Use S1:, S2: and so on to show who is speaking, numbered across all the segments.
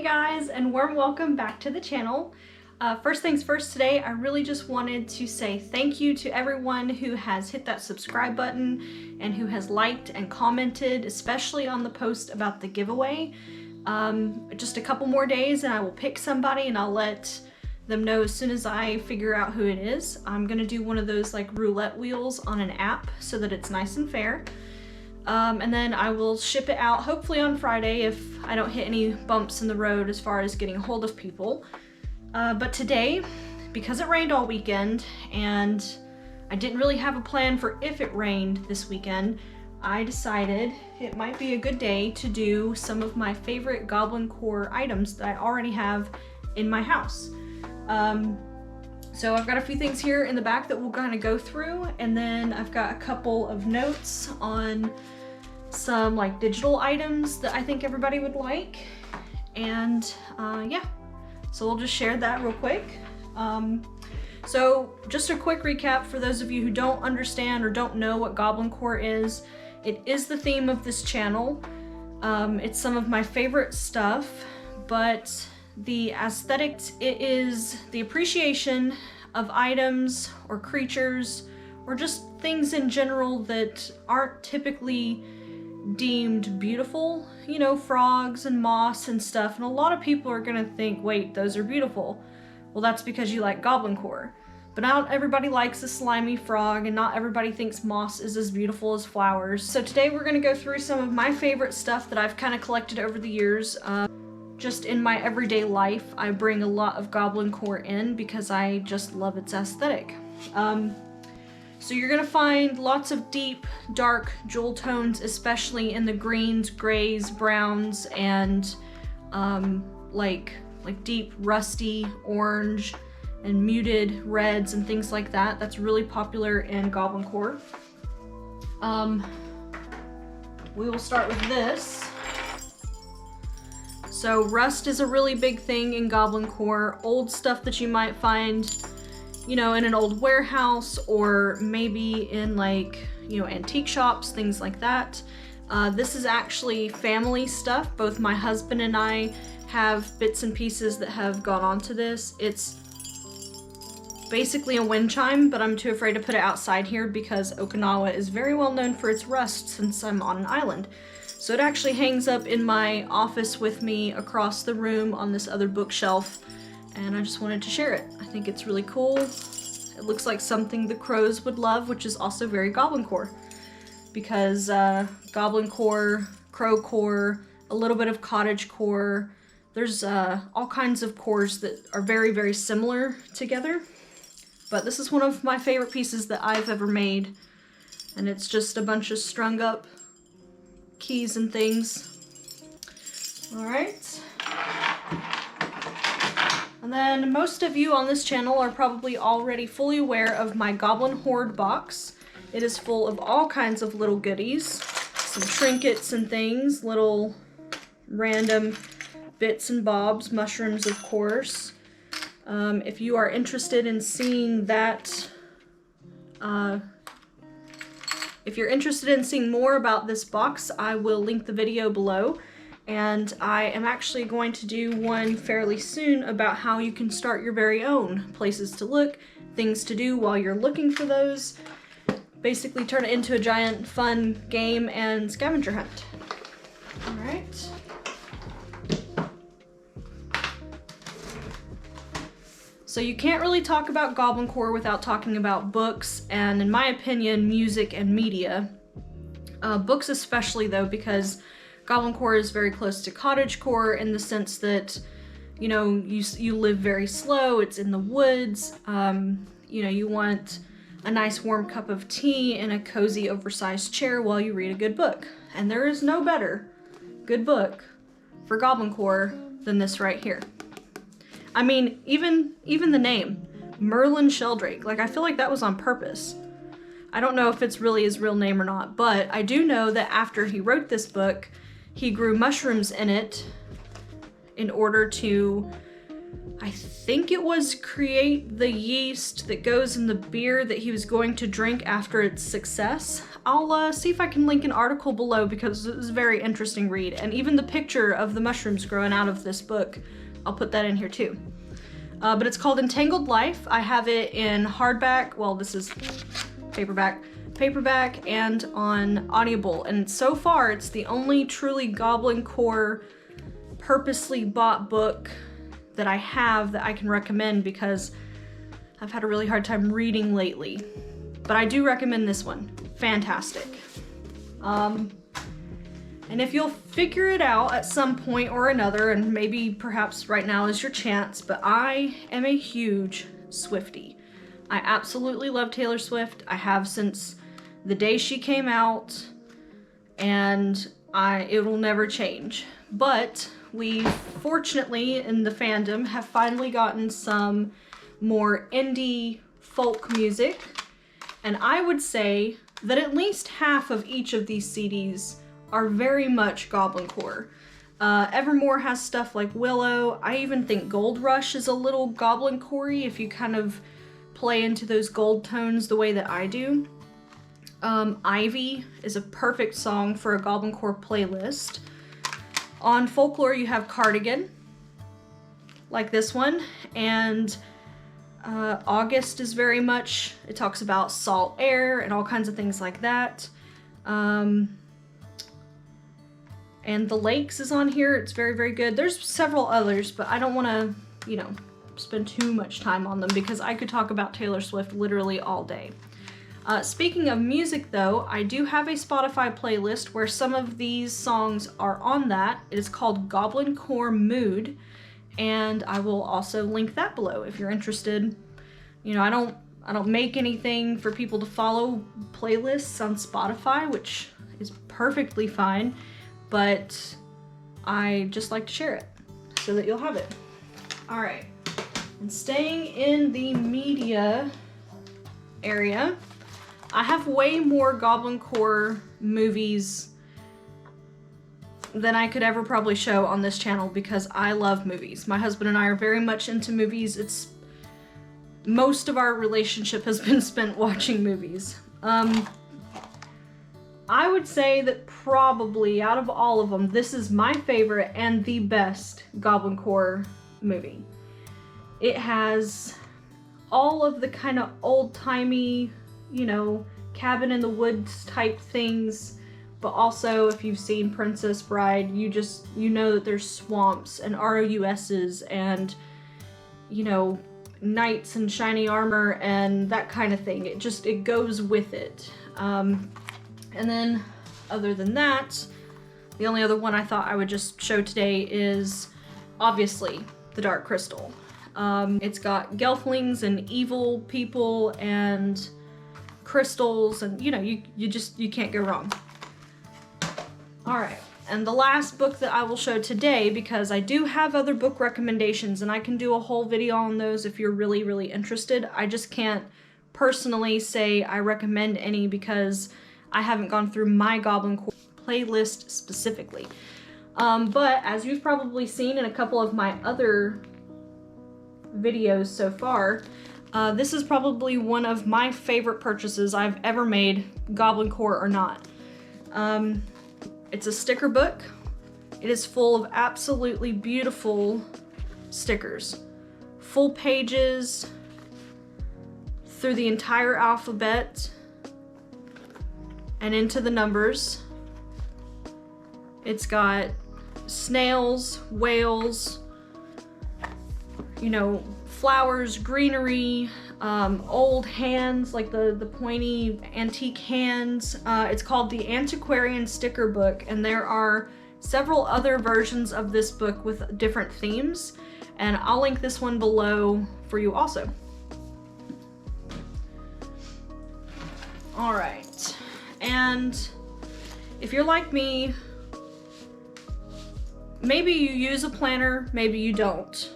S1: Hey guys, and warm welcome back to the channel. First things first, today I really just wanted to say thank you to everyone who has hit that subscribe button and who has liked and commented, especially on the post about the giveaway. Just a couple more days and I will pick somebody and I'll let them know as soon as I figure out who it is. I'm gonna do one of those like roulette wheels on an app so that it's nice and fair. And then I will ship it out hopefully on Friday if I don't hit any bumps in the road as far as getting a hold of people. But today, because it rained all weekend and I didn't really have a plan for if it rained this weekend, I decided it might be a good day to do some of my favorite Goblincore items that I already have in my house. So I've got a few things here in the back that we'll kind of go through, and then I've got a couple of notes on some like digital items that I think everybody would like. And yeah, so we'll just share that real quick. So just a quick recap for those of you who don't understand or don't know what Goblincore is. It is the theme of this channel. It's some of my favorite stuff, but the aesthetics, it is the appreciation of items or creatures or just things in general that aren't typically deemed beautiful. You know, frogs and moss and stuff, and a lot of people are gonna think, wait, those are beautiful. Well, that's because you like Goblincore. But not everybody likes a slimy frog, and not everybody thinks moss is as beautiful as flowers. So today we're gonna go through some of my favorite stuff that I've kind of collected over the years. Just in my everyday life, I bring a lot of Goblincore in because I just love its aesthetic. So you're gonna find lots of deep, dark jewel tones, especially in the greens, grays, browns, and like deep rusty orange and muted reds and things like that. That's really popular in Goblincore. We will start with this. So rust is a really big thing in Goblincore. Old stuff that you might find, you know, in an old warehouse or maybe in like, you know, antique shops, things like that. This is actually family stuff. Both my husband and I have bits and pieces that have gone onto this. It's basically a wind chime, but I'm too afraid to put it outside here because Okinawa is very well known for its rust since I'm on an island. So it actually hangs up in my office with me across the room on this other bookshelf, and I just wanted to share it. I think it's really cool. It looks like something the crows would love, which is also very Goblincore, because Goblincore, crowcore, a little bit of cottagecore, there's all kinds of cores that are very, very similar together. But this is one of my favorite pieces that I've ever made, and it's just a bunch of strung up keys and things. All right. And then most of you on this channel are probably already fully aware of my Goblin Hoard box. It is full of all kinds of little goodies, some trinkets and things, little random bits and bobs, mushrooms of course. If you are interested in seeing that, if you're interested in seeing more about this box, I will link the video below. And I am actually going to do one fairly soon about how you can start your very own places to look, things to do while you're looking for those. Basically turn it into a giant fun game and scavenger hunt. All right. So you can't really talk about Goblincore without talking about books and, in my opinion, music and media. Books especially though, because Goblincore is very close to cottagecore in the sense that, you know, you live very slow, it's in the woods, you know, you want a nice warm cup of tea in a cozy oversized chair while you read a good book. And there is no better good book for Goblincore than this right here. I mean, even the name, Merlin Sheldrake, like I feel like that was on purpose. I don't know if it's really his real name or not, but I do know that after he wrote this book, he grew mushrooms in it in order to I think it was create the yeast that goes in the beer that he was going to drink after its success. I'll see if I can link an article below because it was a very interesting read, and even the picture of the mushrooms growing out of this book, I'll put that in here too. But it's called Entangled Life. I have it in hardback, well this is paperback, and on Audible, and so far it's the only truly Goblincore purposely bought book that I have that I can recommend because I've had a really hard time reading lately. But I do recommend this one. Fantastic. And if you'll figure it out at some point or another, and maybe perhaps right now is your chance, but I am a huge Swiftie. I absolutely love Taylor Swift. I have since the day she came out, and it will never change. But we fortunately in the fandom have finally gotten some more indie folk music, and I would say that at least half of each of these CDs are very much Goblincore. Evermore has stuff like Willow. I even think Gold Rush is a little Goblincore-y if you kind of play into those gold tones the way that I do. Ivy is a perfect song for a Goblincore playlist. On Folklore you have Cardigan, like this one, and August is very much, it talks about salt air and all kinds of things like that. And The Lakes is on here, it's very, very good. There's several others, but I don't want to, you know, spend too much time on them because I could talk about Taylor Swift literally all day. Speaking of music though, I do have a Spotify playlist where some of these songs are on that. It is called Goblincore Mood, and I will also link that below if you're interested. You know, I don't make anything for people to follow playlists on Spotify, which is perfectly fine, but I just like to share it so that you'll have it. All right, and staying in the media area, I have way more Goblincore movies than I could ever probably show on this channel because I love movies. My husband and I are very much into movies. Most of our relationship has been spent watching movies. I would say that probably out of all of them, this is my favorite and the best Goblincore movie. It has all of the kind of old-timey, you know, cabin in the woods type things, but also if you've seen Princess Bride, you know that there's swamps and ROUSs and, you know, knights and shiny armor and that kind of thing. It goes with it. And then other than that, the only other one I thought I would just show today is obviously the Dark Crystal. It's got gelflings and evil people and crystals, and you know, you can't go wrong. All right, and the last book that I will show today, because I do have other book recommendations and I can do a whole video on those if you're really, really interested. I just can't personally say I recommend any because I haven't gone through my Goblincore playlist specifically. But as you've probably seen in a couple of my other videos so far, this is probably one of my favorite purchases I've ever made, Goblincore or not. It's a sticker book. It is full of absolutely beautiful stickers. Full pages through the entire alphabet and into the numbers. It's got snails, whales, you know, flowers, greenery, old hands, like the pointy antique hands. It's called the Antiquarian Sticker Book, and there are several other versions of this book with different themes, and I'll link this one below for you also. All right, and if you're like me, maybe you use a planner, maybe you don't.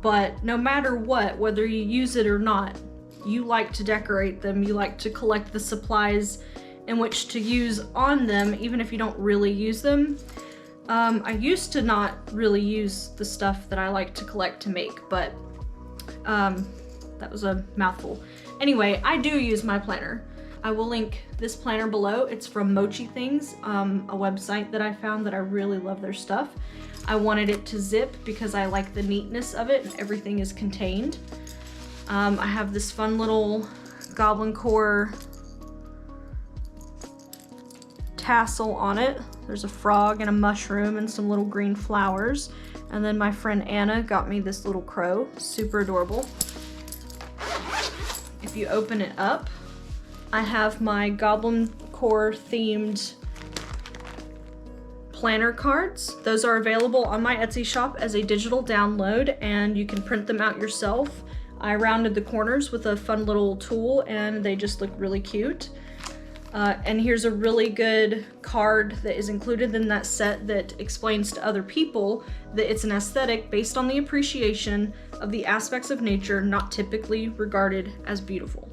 S1: But no matter what, whether you use it or not, you like to decorate them, you like to collect the supplies in which to use on them, even if you don't really use them. I used to not really use the stuff that I like to collect to make, but That was a mouthful. Anyway, I do use my planner. I will link this planner below. It's from Mochi Things, a website that I found that I really love their stuff. I wanted it to zip because I like the neatness of it and everything is contained. I have this fun little Goblincore tassel on it. There's a frog and a mushroom and some little green flowers. And then my friend Anna got me this little crow, super adorable. If you open it up, I have my Goblincore themed planner cards. Those are available on my Etsy shop as a digital download and you can print them out yourself. I rounded the corners with a fun little tool and they just look really cute. And here's a really good card that is included in that set that explains to other people that it's an aesthetic based on the appreciation of the aspects of nature not typically regarded as beautiful.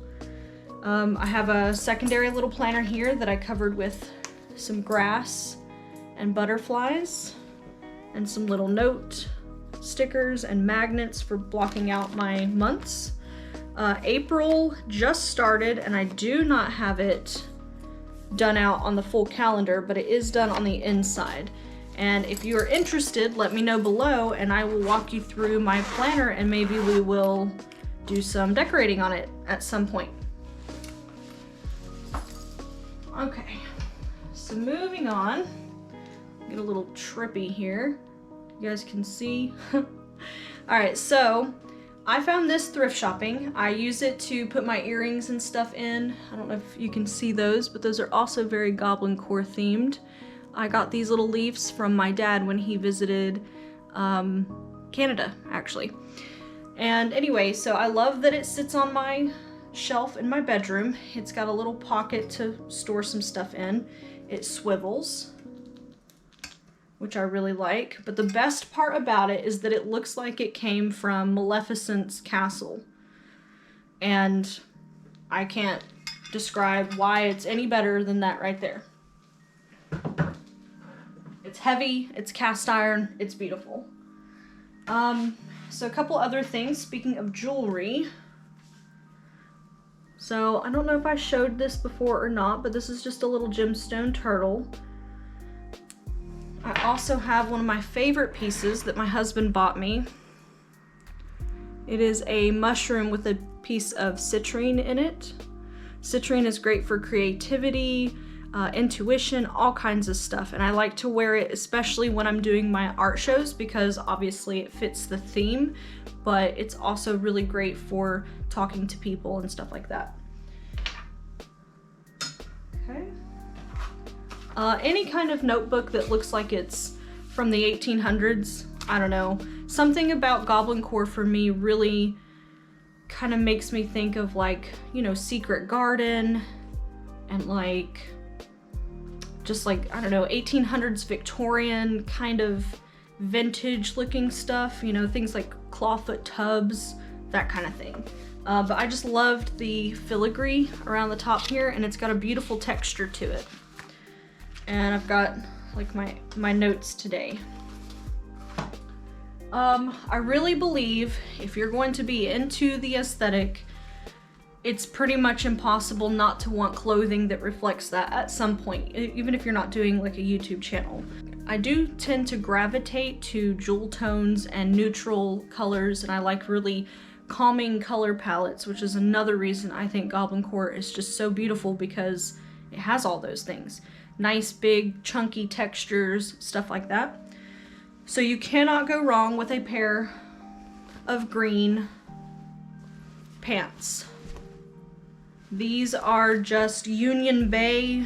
S1: I have a secondary little planner here that I covered with some grass and butterflies and some little note stickers and magnets for blocking out my months. April just started and I do not have it done out on the full calendar, but it is done on the inside. And if you are interested, let me know below and I will walk you through my planner and maybe we will do some decorating on it at some point. Okay, so moving on, get a little trippy here. You guys can see. All right, so I found this thrift shopping. I use it to put my earrings and stuff in. I don't know if you can see those, but those are also very Goblincore themed. I got these little leaves from my dad when he visited Canada, actually. And anyway, so I love that it sits on my shelf in my bedroom. It's got a little pocket to store some stuff in. It swivels, which I really like. But the best part about it is that it looks like it came from Maleficent's castle. And I can't describe why it's any better than that right there. It's heavy, it's cast iron, it's beautiful. So a couple other things, speaking of jewelry. So I don't know if I showed this before or not, but this is just a little gemstone turtle. I also have one of my favorite pieces that my husband bought me. It is a mushroom with a piece of citrine in it. Citrine is great for creativity, intuition, all kinds of stuff. And I like to wear it especially when I'm doing my art shows because obviously it fits the theme, but it's also really great for talking to people and stuff like that. Okay. Any kind of notebook that looks like it's from the 1800s, I don't know. Something about Goblincore for me really kind of makes me think of like, you know, Secret Garden and like, just like, I don't know, 1800s Victorian kind of vintage looking stuff, you know, things like clawfoot tubs, that kind of thing. But I just loved the filigree around the top here and it's got a beautiful texture to it. And I've got like my notes today. I really believe if you're going to be into the aesthetic, it's pretty much impossible not to want clothing that reflects that at some point, even if you're not doing like a YouTube channel. I do tend to gravitate to jewel tones and neutral colors, and I like really calming color palettes, which is another reason I think Goblincore is just so beautiful because it has all those things. Nice, big, chunky textures, stuff like that. So you cannot go wrong with a pair of green pants. These are just Union Bay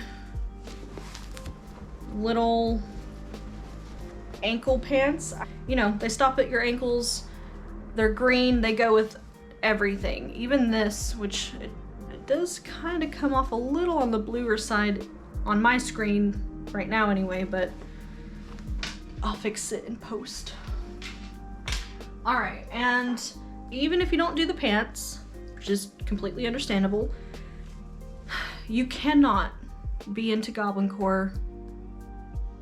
S1: little ankle pants. You know, they stop at your ankles. They're green, they go with everything. Even this, which it does kind of come off a little on the bluer side on my screen right now anyway, but I'll fix it in post. All right, and even if you don't do the pants, which is completely understandable, you cannot be into Goblincore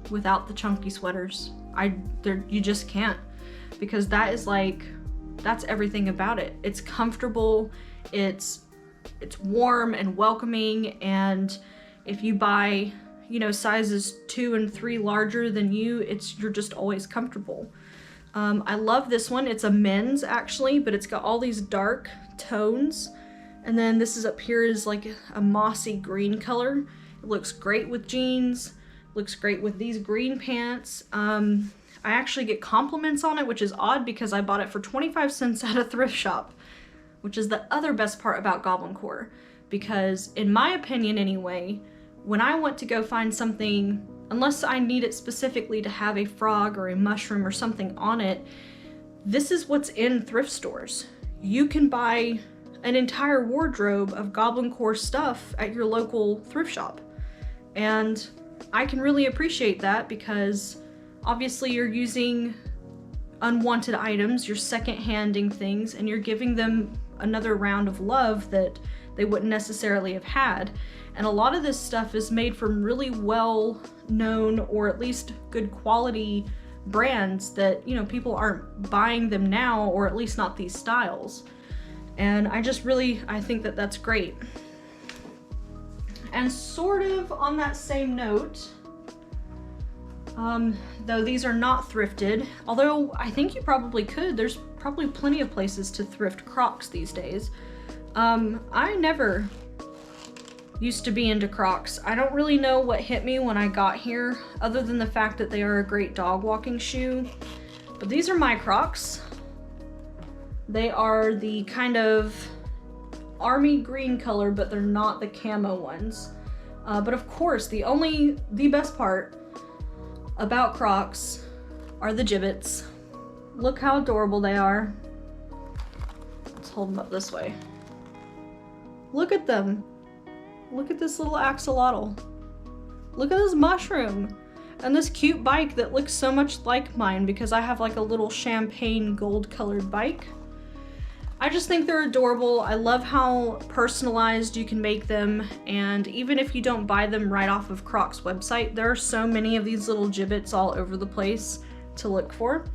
S1: without the chunky sweaters. You just can't, because that is like that's everything about it. It's comfortable, it's warm and welcoming, and if you buy, you know, sizes 2 and 3 larger than you, you're just always comfortable. I love this one. It's a men's actually, but it's got all these dark tones. And then this is up here is like a mossy green color. It looks great with jeans, looks great with these green pants. I actually get compliments on it, which is odd because I bought it for 25 cents at a thrift shop, which is the other best part about Goblincore. Because in my opinion anyway, when I want to go find something, unless I need it specifically to have a frog or a mushroom or something on it, this is what's in thrift stores. You can buy an entire wardrobe of Goblincore stuff at your local thrift shop. And I can really appreciate that because obviously you're using unwanted items, you're second-handing things, and you're giving them another round of love that they wouldn't necessarily have had. And a lot of this stuff is made from really well-known or at least good quality brands that, you know, people aren't buying them now, or at least not these styles. And I think that that's great. And sort of on that same note, though these are not thrifted, although I think you probably could, there's probably plenty of places to thrift Crocs these days. I never used to be into Crocs. I don't really know what hit me when I got here, other than the fact that they are a great dog walking shoe. But these are my Crocs. They are the kind of army green color, but they're not the camo ones. But of course, the best part about Crocs are the gibbets. Look how adorable they are. Let's hold them up this way. Look at them. Look at this little axolotl. Look at this mushroom. And this cute bike that looks so much like mine because I have like a little champagne gold colored bike. I just think they're adorable. I love how personalized you can make them, and even if you don't buy them right off of Crocs website, there are so many of these little gibbets all over the place to look for.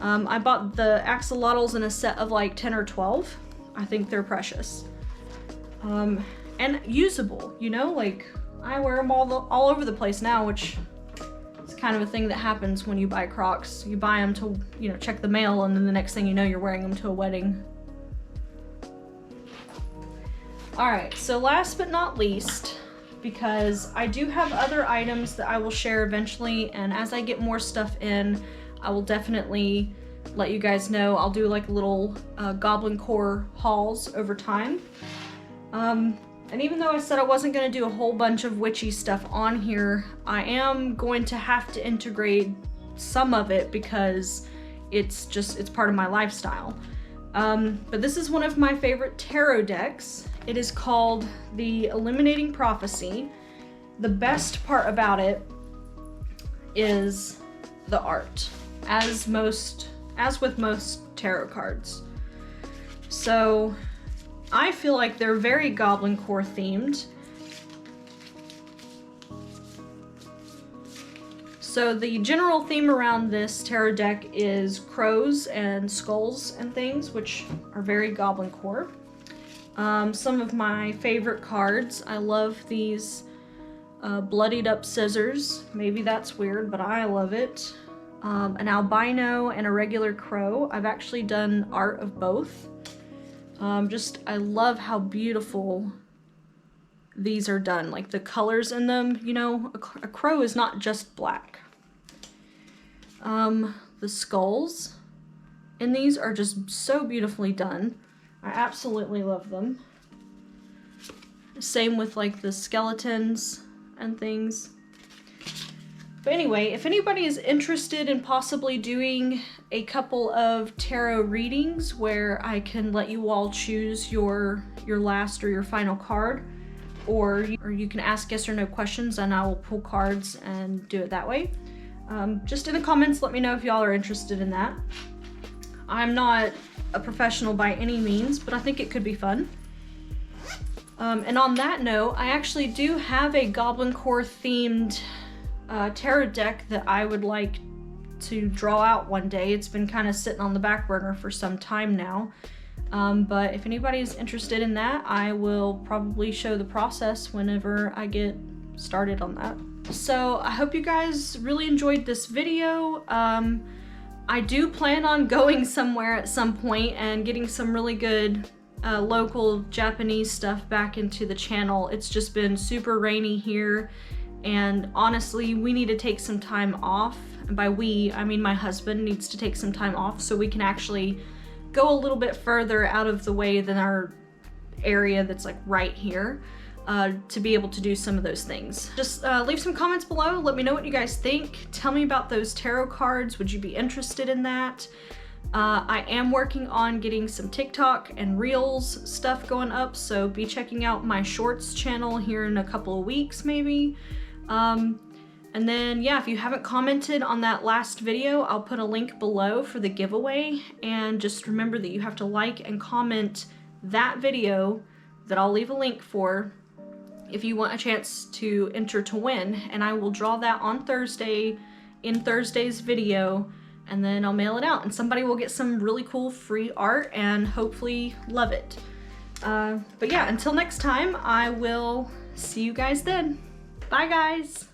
S1: I bought the axolotls in a set of like 10 or 12. I think they're precious. And usable, you know, like I wear them all over the place now, which is kind of a thing that happens when you buy Crocs. You buy them to, you know, check the mail, and then the next thing you know, you're wearing them to a wedding. All right, so last but not least, because I do have other items that I will share eventually, and as I get more stuff in, I will definitely let you guys know. I'll do like little Goblincore hauls over time. And even though I said I wasn't going to do a whole bunch of witchy stuff on here, I am going to have to integrate some of it because it's part of my lifestyle. But this is one of my favorite tarot decks. It is called the Illuminating Prophecy. The best part about it is the art, as with most tarot cards. So I feel like they're very Goblincore themed. So the general theme around this tarot deck is crows and skulls and things, which are very Goblincore. Some of my favorite cards, I love these bloodied up scissors. Maybe that's weird, but I love it. An albino and a regular crow. I've actually done art of both. I love how beautiful these are done. Like the colors in them, you know, a crow is not just black. The skulls in these are just so beautifully done. I absolutely love them. Same with like the skeletons and things. But anyway, if anybody is interested in possibly doing a couple of tarot readings where I can let you all choose your last or your final card, or you can ask yes or no questions and I will pull cards and do it that way. Just in the comments, let me know if y'all are interested in that. I'm not a professional by any means, but I think it could be fun. And on that note, I actually do have a Goblincore themed tarot deck that I would like to draw out one day. It's been kind of sitting on the back burner for some time now. But if anybody's interested in that, I will probably show the process whenever I get started on that. So I hope you guys really enjoyed this video. I do plan on going somewhere at some point and getting some really good local Japanese stuff back into the channel. It's just been super rainy here, and honestly, we need to take some time off. And by we, I mean my husband needs to take some time off so we can actually go a little bit further out of the way than our area that's like right here. To be able to do some of those things. Just leave some comments below, let me know what you guys think. Tell me about those tarot cards, would you be interested in that? I am working on getting some TikTok and Reels stuff going up, so be checking out my Shorts channel here in a couple of weeks maybe. And then yeah, if you haven't commented on that last video, I'll put a link below for the giveaway, and just remember that you have to like and comment that video that I'll leave a link for if you want a chance to enter to win, and I will draw that on Thursday in Thursday's video, and then I'll mail it out, and somebody will get some really cool free art and hopefully love it. But yeah, until next time, I will see you guys then. Bye guys!